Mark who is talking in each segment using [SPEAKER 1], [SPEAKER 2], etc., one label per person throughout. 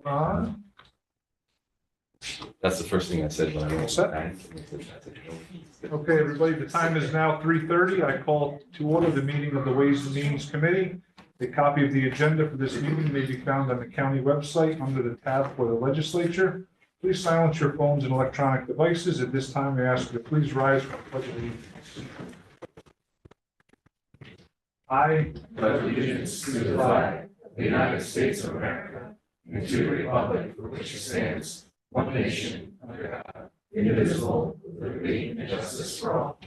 [SPEAKER 1] That's the first thing I said when I went
[SPEAKER 2] Set.
[SPEAKER 1] back.
[SPEAKER 2] Okay, everybody, the time is now 3:30. I call to order the meeting of the Ways and Means Committee. A copy of the agenda for this meeting may be found on the county website under the tab for the Legislature. Please silence your phones and electronic devices. At this time, I ask you to please rise for the Pledge of Allegiance. I
[SPEAKER 3] pledge allegiance to the flag of the United States of America and to the republic for which it stands, one nation, under God, indivisible, with liberty and justice for all.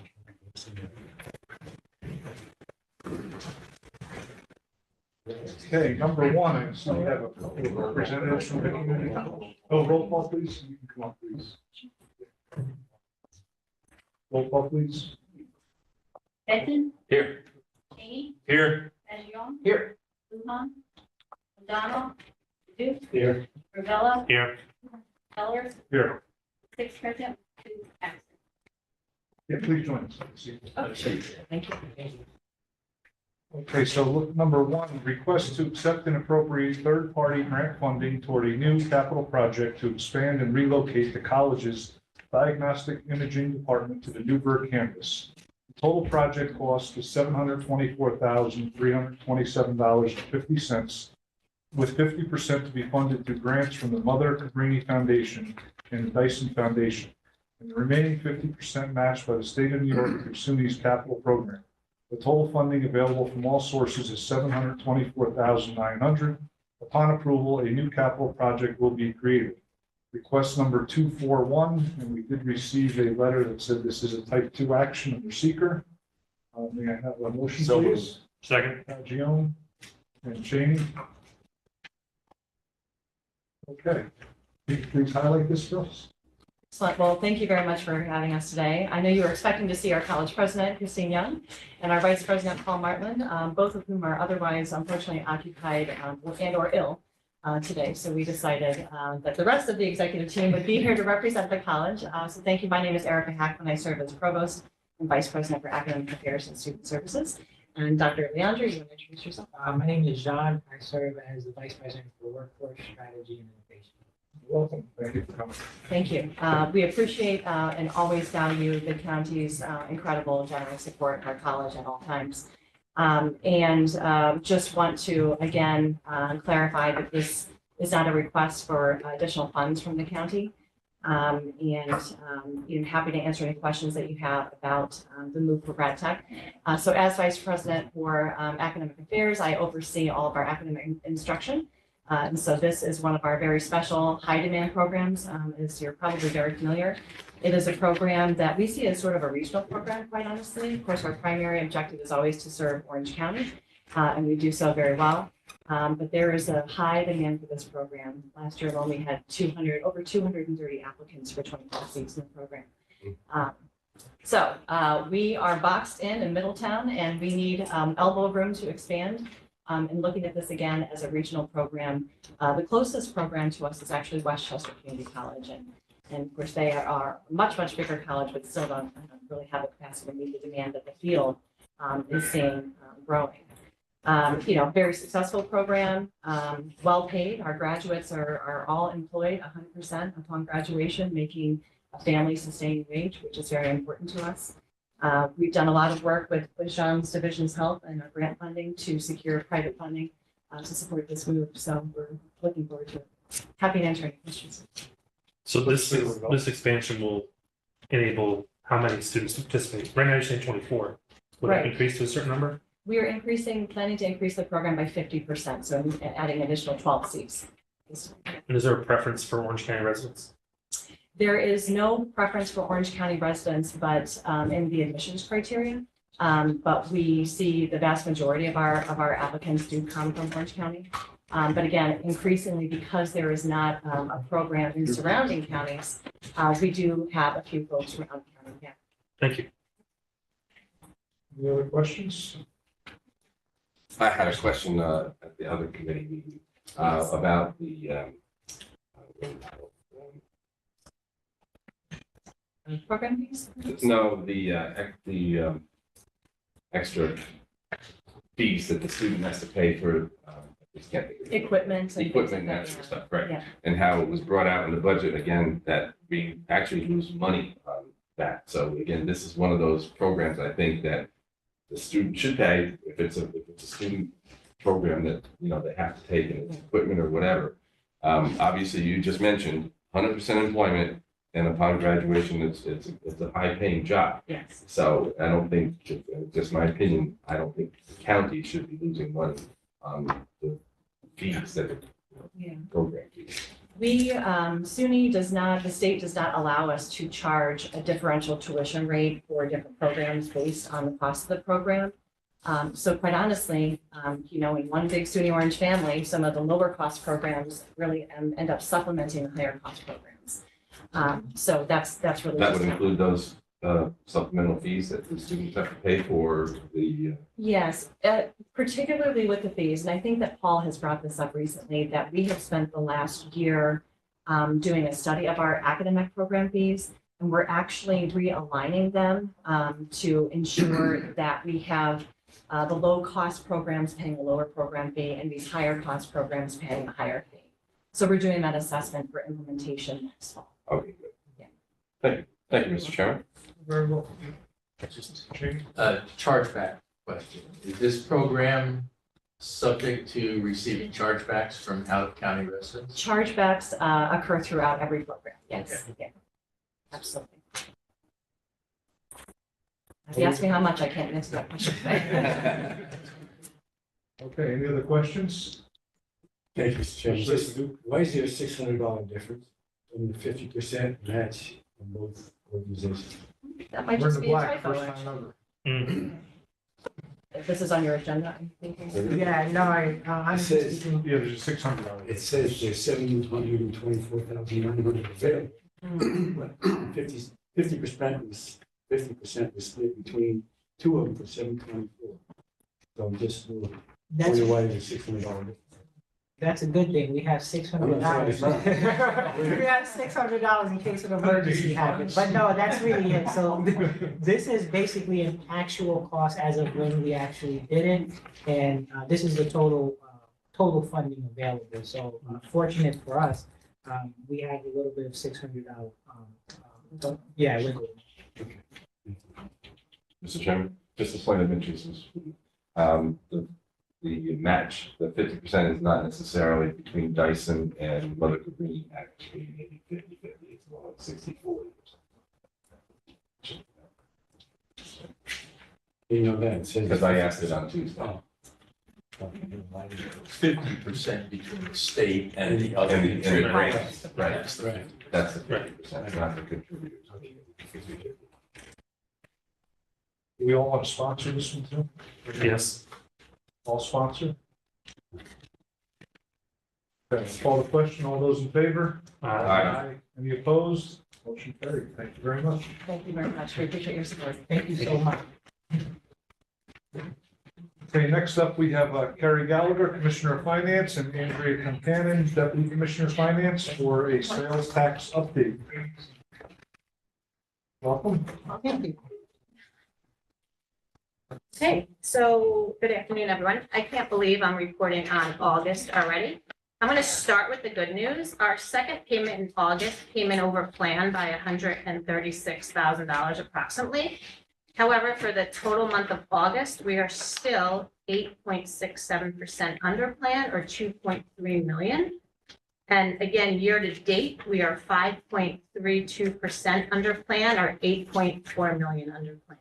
[SPEAKER 2] Okay, number one, I see we have a couple of representatives from the community college. Oh, roll call, please. You can come up, please. Roll call, please.
[SPEAKER 4] Benton.
[SPEAKER 1] Here.
[SPEAKER 4] Cheney.
[SPEAKER 1] Here.
[SPEAKER 4] Fagion.
[SPEAKER 1] Here.
[SPEAKER 4] Lujan. O'Donnell. Duke.
[SPEAKER 2] Here.
[SPEAKER 4] Ravella.
[SPEAKER 1] Here.
[SPEAKER 4] Keller.
[SPEAKER 2] Here.
[SPEAKER 4] 6 present, 2 absent.
[SPEAKER 2] Yeah, please join us.
[SPEAKER 4] Oh, sure. Thank you.
[SPEAKER 2] Okay, so look, number one, request to accept and appropriate third-party grant funding toward a new capital project to expand and relocate the college's diagnostic imaging department to the Newburgh campus. The total project cost is $724,327.50, with 50% to be funded through grants from the Mother Cabrini Foundation and the Dyson Foundation, and the remaining 50% matched by the state of New York through SUNY's capital program. The total funding available from all sources is $724,900. Upon approval, a new capital project will be created. Request number 241, and we did receive a letter that said this is a type 2 action under seeker. May I have a motion,
[SPEAKER 1] So
[SPEAKER 2] please?
[SPEAKER 1] Second.
[SPEAKER 2] Fagion and Cheney. Okay, please highlight this for us.
[SPEAKER 5] Excellent. Well, thank you very much for having us today. I know you were expecting to see our college president, Christine Young, and our vice president, Paul Martland, both of whom are otherwise unfortunately occupied and or ill today. So we decided that the rest of the executive team would be here to represent the college. So thank you. My name is Erica Hackman. I serve as provost and vice president for academic affairs and student services. And Dr. Leandro, you want to introduce yourself?
[SPEAKER 6] My name is John. I serve as the Vice President for Workforce Strategy and Innovation.
[SPEAKER 2] Welcome. Thank you for coming.
[SPEAKER 5] Thank you. We appreciate and always value the county's incredible generous support of our college at all times. Just want to, again, clarify that this is not a request for additional funds from the county. Happy to answer any questions that you have about the move for Grad Tech. So as Vice President for Academic Affairs, I oversee all of our academic instruction. And so this is one of our very special high demand programs, as you're probably very familiar. It is a program that we see as sort of a regional program, quite honestly. Of course, our primary objective is always to serve Orange County, and we do so very well. But there is a high demand for this program. Last year alone, we had over 230 applicants for 25 seats in the program. We are boxed in Middletown, and we need elbow room to expand. And looking at this again as a regional program, the closest program to us is actually Westchester Community College. And of course, they are a much, much bigger college, but still don't really have the capacity to meet the demand that the field is seeing growing. Very successful program, well paid. Our graduates are all employed 100% upon graduation, making a family sustaining wage, which is very important to us. We've done a lot of work with Jean's Division's help and our grant funding to secure private funding to support this move. So we're looking forward to it. Happy to answer any questions.
[SPEAKER 7] So this expansion will enable how many students to participate? Right now you're saying 24. Would
[SPEAKER 5] Right.
[SPEAKER 7] it increase to a certain number?
[SPEAKER 5] We are planning to increase the program by 50%. So adding additional 12 seats.
[SPEAKER 7] And is there a preference for Orange County residents?
[SPEAKER 5] There is no preference for Orange County residents, but in the admissions criteria. But we see the vast majority of our applicants do come from Orange County. But again, increasingly, because there is not a program in surrounding counties, we do have a few folks around the county. Yeah.
[SPEAKER 7] Thank you.
[SPEAKER 2] Any other questions?
[SPEAKER 1] I had a question at the other committee meeting about the
[SPEAKER 5] Program fees?
[SPEAKER 1] no, the extra fees that the student has to pay for just can't think of it.
[SPEAKER 5] Equipment and things
[SPEAKER 1] Equipment and
[SPEAKER 5] like
[SPEAKER 1] that
[SPEAKER 5] that,
[SPEAKER 1] sort of
[SPEAKER 5] yeah.
[SPEAKER 1] stuff, right?
[SPEAKER 5] Yeah.
[SPEAKER 1] And how it was brought out in the budget, again, that we actually lose money on that. So again, this is one of those programs, I think, that the student should pay if it's a student program that, you know, they have to take, and it's equipment or whatever. Obviously, you just mentioned 100% employment, and upon graduation, it's a high-paying job.
[SPEAKER 5] Yes.
[SPEAKER 1] So I don't think, just my opinion, I don't think the county should be losing money on the fees that are
[SPEAKER 5] Yeah.
[SPEAKER 1] program fees.
[SPEAKER 5] We, SUNY does not, the state does not allow us to charge a differential tuition rate for different programs based on the cost of the program. So quite honestly, you know, in one big SUNY Orange family, some of the lower cost programs really end up supplementing the higher cost programs. So that's really.
[SPEAKER 1] That would
[SPEAKER 5] just-
[SPEAKER 1] include those supplemental fees that the students have to pay for the,
[SPEAKER 5] Yes, particularly with the fees, and I think that Paul has brought this up recently, that we have spent the last year doing a study of our academic program fees, and we're actually realigning them to ensure that we have the low-cost programs paying a lower program fee and these higher-cost programs paying a higher fee. So we're doing that assessment for implementation next fall.
[SPEAKER 1] okay, good.
[SPEAKER 5] Yeah.
[SPEAKER 1] Thank you, Mr. Chairman.
[SPEAKER 2] Very well. Just change.
[SPEAKER 3] Chargeback question. Is this program subject to receiving chargebacks from out-of-county residents?
[SPEAKER 5] Chargebacks occur throughout every program, yes, yeah, absolutely. If you ask me how much, I can't answer that question.
[SPEAKER 2] Okay, any other questions?
[SPEAKER 8] Thank you, Mr. Chairman.
[SPEAKER 2] Mr. Duke?
[SPEAKER 8] Why is there a $600 difference in the 50% match on both organizations?
[SPEAKER 5] That might
[SPEAKER 2] We're in
[SPEAKER 5] just
[SPEAKER 2] the
[SPEAKER 5] be a
[SPEAKER 2] black,
[SPEAKER 5] typo.
[SPEAKER 2] first time ever.
[SPEAKER 7] Mm.
[SPEAKER 5] If this is on your agenda, I'm thinking.
[SPEAKER 6] Yeah, no, I'm
[SPEAKER 8] It says-
[SPEAKER 6] speaking.
[SPEAKER 2] Yeah, there's a $600.
[SPEAKER 8] It says there's 724,900 available. But 50% was 50% was split between two of them for 724. So I'm just wondering why there's a $600 difference.
[SPEAKER 6] That's a good thing. We have $600. We have $600 in case of emergency happens. But no, that's really it. So this is basically an actual cost as of when we actually did it. And this is the total funding available. So fortunate for us, we have a little bit of $600. Yeah, wiggle room.
[SPEAKER 1] Mr. Chairman, just a point of interest is, the match, the 50% is not necessarily between Dyson and Mother Cabrini, actually, maybe 50-50, it's more like 60-40.
[SPEAKER 8] You know that, it says.
[SPEAKER 1] Because I asked it on Tuesday.
[SPEAKER 8] Oh.
[SPEAKER 3] 50% between the state and the other.
[SPEAKER 1] And the
[SPEAKER 3] contributors.
[SPEAKER 1] grants, right,
[SPEAKER 8] Right.
[SPEAKER 1] that's the 50%, not the contributors.
[SPEAKER 2] Do we all want to sponsor this one too?
[SPEAKER 7] Yes.
[SPEAKER 2] All sponsor? Okay, call the question. All those in favor?
[SPEAKER 1] Aye.
[SPEAKER 2] Any opposed? Motion carried. Thank you very much.
[SPEAKER 5] Thank you very much. We appreciate your support.
[SPEAKER 6] Thank you so much.
[SPEAKER 2] Okay, next up, we have Kerry Gallagher, Commissioner of Finance, and Andrea Concanon, Deputy Commissioner of Finance, for a sales tax update. Welcome.
[SPEAKER 6] Thank you.
[SPEAKER 4] Okay, so good afternoon, everyone. I can't believe I'm reporting on August already. I'm going to start with the good news. Our second payment in August came in over plan by $136,000 approximately. However, for the total month of August, we are still 8.67% under plan, or 2.3 million. And again, year to date, we are 5.32% under plan, or 8.4 million under plan.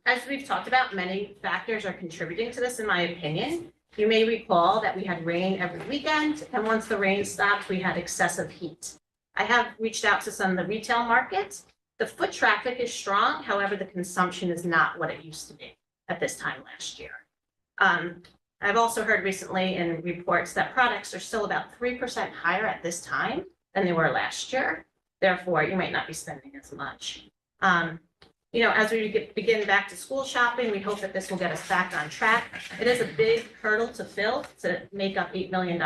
[SPEAKER 4] As we've talked about, many factors are contributing to this, in my opinion. You may recall that we had rain every weekend, and once the rain stopped, we had excessive heat. I have reached out to some of the retail markets. The foot traffic is strong, however, the consumption is not what it used to be at this time last year. I've also heard recently in reports that products are still about 3% higher at this time than they were last year. Therefore, you might not be spending as much. You know, as we begin back to school shopping, we hope that this will get us back on track. It is a big hurdle to fill to make up $8 million.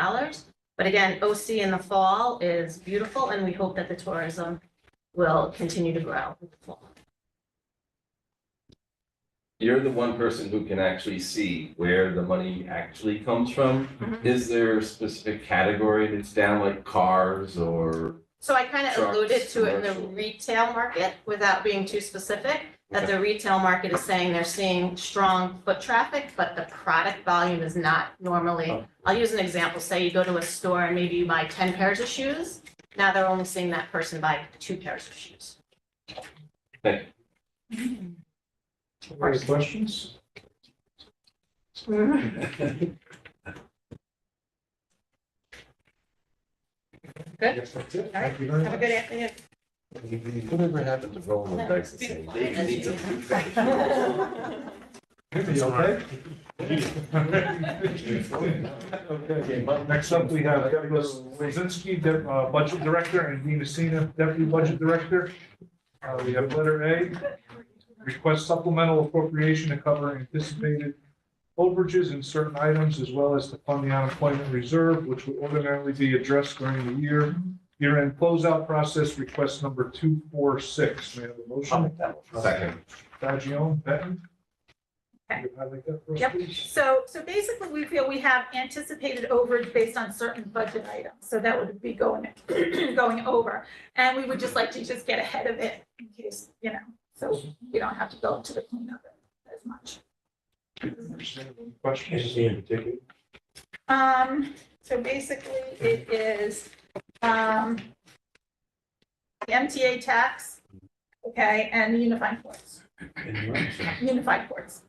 [SPEAKER 4] But again, OC in the fall is beautiful, and we hope that the tourism will continue to grow in the fall.
[SPEAKER 1] you're the one person who can actually see where the money actually comes from.
[SPEAKER 4] Mhm.
[SPEAKER 1] Is there a specific category that's down, like cars or?
[SPEAKER 4] So I kind of
[SPEAKER 1] Trucks,
[SPEAKER 4] alluded to it in the
[SPEAKER 1] commercial.
[SPEAKER 4] retail market without being too specific, that the retail market is saying they're seeing strong foot traffic, but the product volume is not normally. I'll use an example, say you go to a store and maybe you buy 10 pairs of shoes. Now they're only seeing that person buy 2 pairs of shoes.
[SPEAKER 1] Thank
[SPEAKER 2] Any questions?
[SPEAKER 4] Good.
[SPEAKER 2] Yes, that's it.
[SPEAKER 4] All right.
[SPEAKER 2] Thank you very
[SPEAKER 4] Have a
[SPEAKER 2] much.
[SPEAKER 4] good afternoon.
[SPEAKER 1] Whatever happened to rolling the dice and saying, Dave needs a food package?
[SPEAKER 2] You okay? Okay, next up, we have Deborah Lozinski, Budget Director, and Dean Messina, Deputy Budget Director. We have letter A, request supplemental appropriation to cover anticipated overages in certain items as well as to fund the unemployment reserve, which would ordinarily be addressed during the year-end closeout process, request number 246. May I have a motion?
[SPEAKER 1] Second.
[SPEAKER 2] Fagion, Benton?
[SPEAKER 9] Okay.
[SPEAKER 2] You highlight that for us,
[SPEAKER 9] Yep.
[SPEAKER 2] please?
[SPEAKER 9] So basically, we feel we have anticipated overage based on certain budget items, so that would be going over. And we would just like to just get ahead of it in case, so we don't have to go into the cleanup as much.
[SPEAKER 2] Questions?
[SPEAKER 8] Anything in particular?
[SPEAKER 9] So basically, it is, the MTA tax, okay, and the unified courts, unified courts.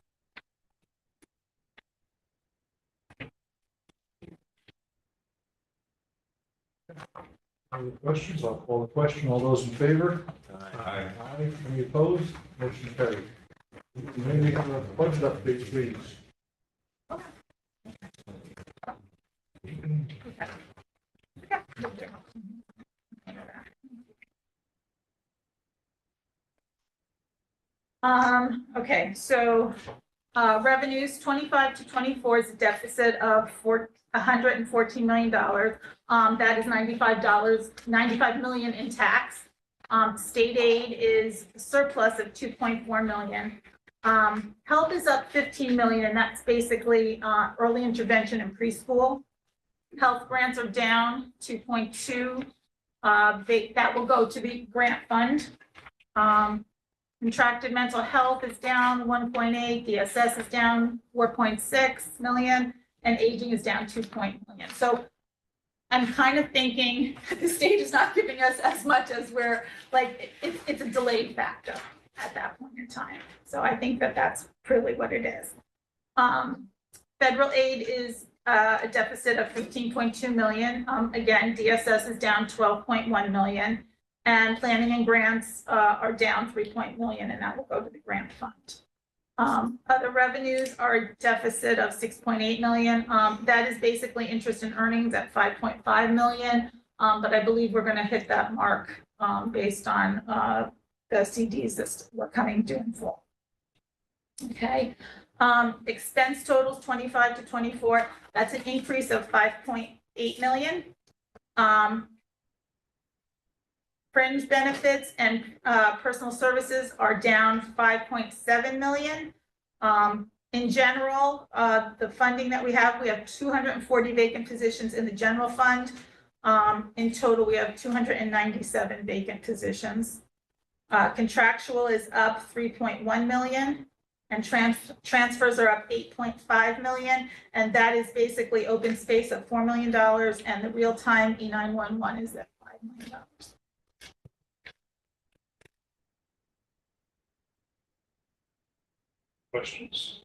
[SPEAKER 2] Any questions? I'll call the question. All those in favor?
[SPEAKER 1] Aye.
[SPEAKER 2] Aye. Any opposed? Motion carried. May we have a budget update, please?
[SPEAKER 9] Okay, so, revenues 25 to 24 is a deficit of $114 million. That is $95 million in tax. State aid is a surplus of 2.4 million. Health is up 15 million, and that's basically, early intervention and preschool. Health grants are down 2.2. That will go to the grant fund. Contracted mental health is down 1.8, DSS is down 4.6 million, and aging is down 2 million. So I'm kind of thinking the state is not giving us as much as we're, like, it's a delayed factor at that point in time. So I think that that's really what it is. Federal aid is a deficit of 15.2 million. Again, DSS is down 12.1 million. And planning and grants are down 3 million, and that will go to the grant fund. Other revenues are a deficit of 6.8 million. That is basically interest and earnings at 5.5 million. But I believe we're going to hit that mark based on the CDs that were coming due in full. Okay. Expense totals 25 to 24. That's an increase of 5.8 million. Fringe benefits and personal services are down 5.7 million. In general, the funding that we have 240 vacant positions in the general fund. In total, we have 297 vacant positions. Contractual is up 3.1 million, and transfers are up 8.5 million, and that is basically open space of $4 million, and the real-time E911 is at $5 million.
[SPEAKER 2] Questions?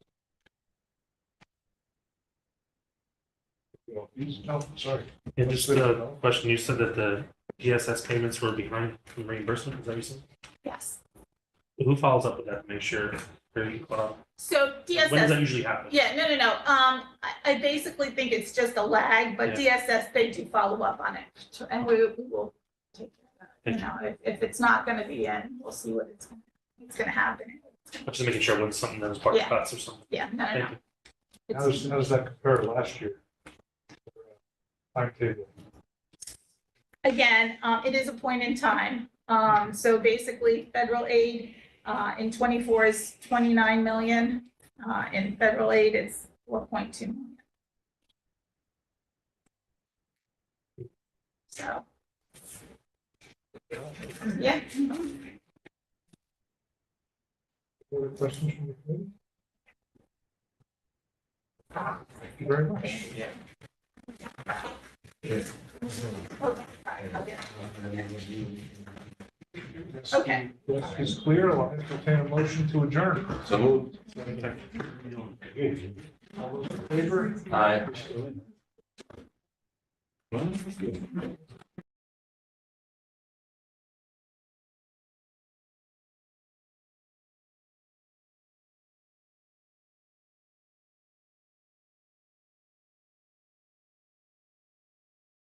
[SPEAKER 2] No, sorry.
[SPEAKER 7] Yeah, just a question. You said that the DSS payments were behind from reimbursement. Is that what you said?
[SPEAKER 9] Yes.
[SPEAKER 7] Who follows up with that to make sure they're equal out?
[SPEAKER 9] So
[SPEAKER 7] When does that
[SPEAKER 9] DSS,
[SPEAKER 7] usually happen?
[SPEAKER 9] yeah, no. I basically think it's just a lag, but DSS, they do follow up on it. And we will take care of that. If it's not gonna be in, we'll see what it's gonna happen.
[SPEAKER 7] I'm just making sure it wasn't something that was part of
[SPEAKER 9] Yeah.
[SPEAKER 7] cuts or something.
[SPEAKER 9] Yeah, no.
[SPEAKER 7] Thank you.
[SPEAKER 2] How does that compare to last year? Timetable.
[SPEAKER 9] Again, it is a point in time. So basically, federal aid In '24 is 29 million. In federal aid, it's 4.2 million. So. Yeah.
[SPEAKER 2] Other questions from the committee? Thank you very much.
[SPEAKER 9] Okay.
[SPEAKER 2] This is clear. I'll entertain a motion to adjourn.
[SPEAKER 1] So moved.
[SPEAKER 2] All those in favor?
[SPEAKER 1] Aye.